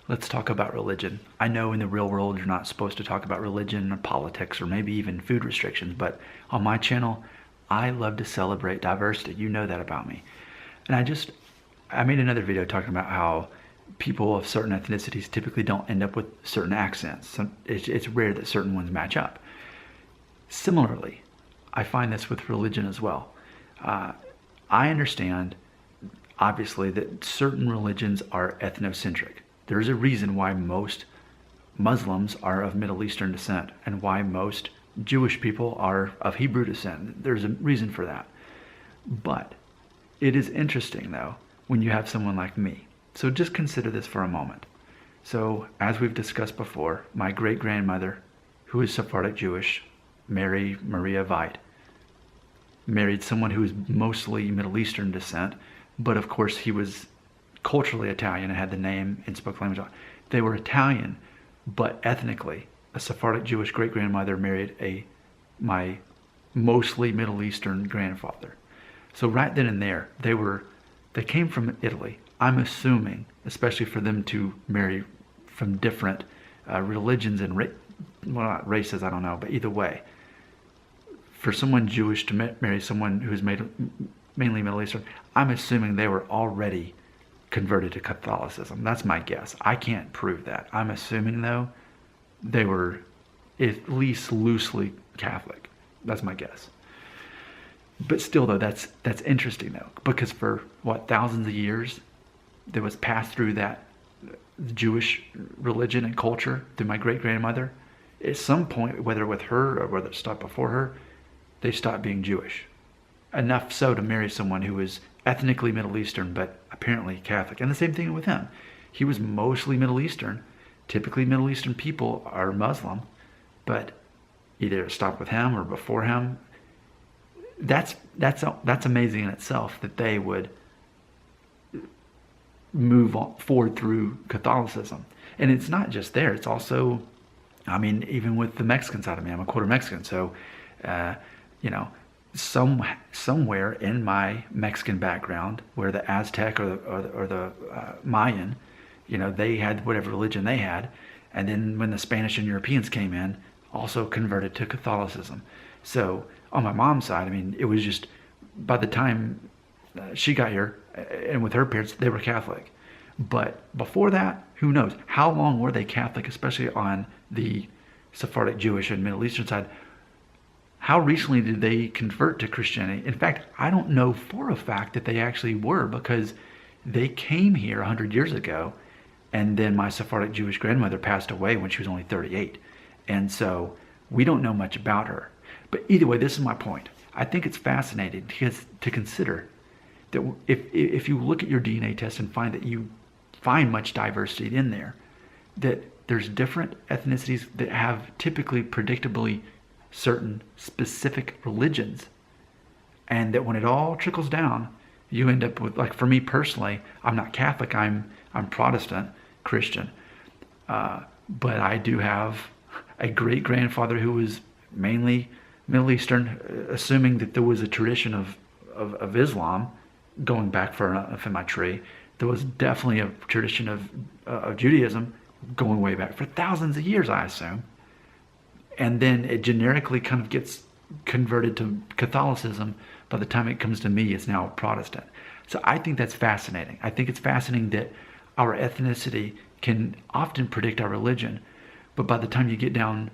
Let's talk about religion. I know in the real world you're not supposed to talk about religion or politics or maybe even food restrictions, but on my channel, I love to celebrate diversity. You know that about me. And I made another video talking about how people of certain ethnicities typically don't end up with certain accents. So it's rare that certain ones match up. Similarly, I find this with religion as well. I understand, obviously, that certain religions are ethnocentric. There's a reason why most Muslims are of Middle Eastern descent and why most Jewish people are of Hebrew descent. There's a reason for that. But it is interesting, though, when you have someone like me. So just consider this for a moment. So, as we've discussed before, my great-grandmother, who is Sephardic Jewish, Mary Maria Veit, married someone who was mostly Middle Eastern descent, but of course he was culturally Italian and had the name and spoke the language. They were Italian, but ethnically, a Sephardic Jewish great-grandmother married my mostly Middle Eastern grandfather. So right then and there, they came from Italy. I'm assuming, especially for them to marry from different religions and well, not races, I don't know, but either way, for someone Jewish to marry someone who's mainly Middle Eastern, I'm assuming they were already converted to Catholicism. That's my guess. I can't prove that. I'm assuming, though, they were at least loosely Catholic. That's my guess. But still, though, that's interesting, though, because for, thousands of years, that was passed through that Jewish religion and culture through my great-grandmother. At some point, whether with her or whether it stopped before her, they stopped being Jewish. Enough so to marry someone who was ethnically Middle Eastern, but apparently Catholic. And the same thing with him. He was mostly Middle Eastern. Typically, Middle Eastern people are Muslim, but either it stopped with him or before him. That's amazing in itself that they would move forward through Catholicism. And it's not just there. It's also, even with the Mexican side of me, I'm a quarter Mexican. So, somewhere in my Mexican background, where the Aztec or the Mayan, they had whatever religion they had. And then when the Spanish and Europeans came in, also converted to Catholicism. So on my mom's side, it was just, by the time she got here, and with her parents, they were Catholic. But before that, who knows? How long were they Catholic, especially on the Sephardic Jewish and Middle Eastern side? How recently did they convert to Christianity? In fact, I don't know for a fact that they actually were, because they came here 100 years ago, and then my Sephardic Jewish grandmother passed away when she was only 38. And so we don't know much about her. But either way, this is my point. I think it's fascinating to consider that if you look at your DNA test and find that you find much diversity in there, that there's different ethnicities that have typically, predictably, certain specific religions, and that when it all trickles down, you end up with, like, for me personally, I'm not Catholic, I'm Protestant Christian, but I do have a great-grandfather who was mainly Middle Eastern, assuming that there was a tradition of Islam going back far enough in my tree. There was definitely a tradition of Judaism going way back for thousands of years, I assume. And then it generically kind of gets converted to Catholicism. By the time it comes to me, it's now Protestant. So I think that's fascinating. I think it's fascinating that our ethnicity can often predict our religion, but by the time you get down,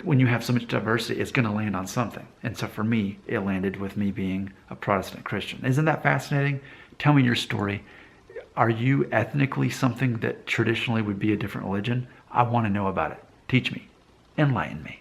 when you have so much diversity, it's going to land on something. And so for me, it landed with me being a Protestant Christian. Isn't that fascinating? Tell me your story. Are you ethnically something that traditionally would be a different religion? I want to know about it. Teach me. Enlighten me.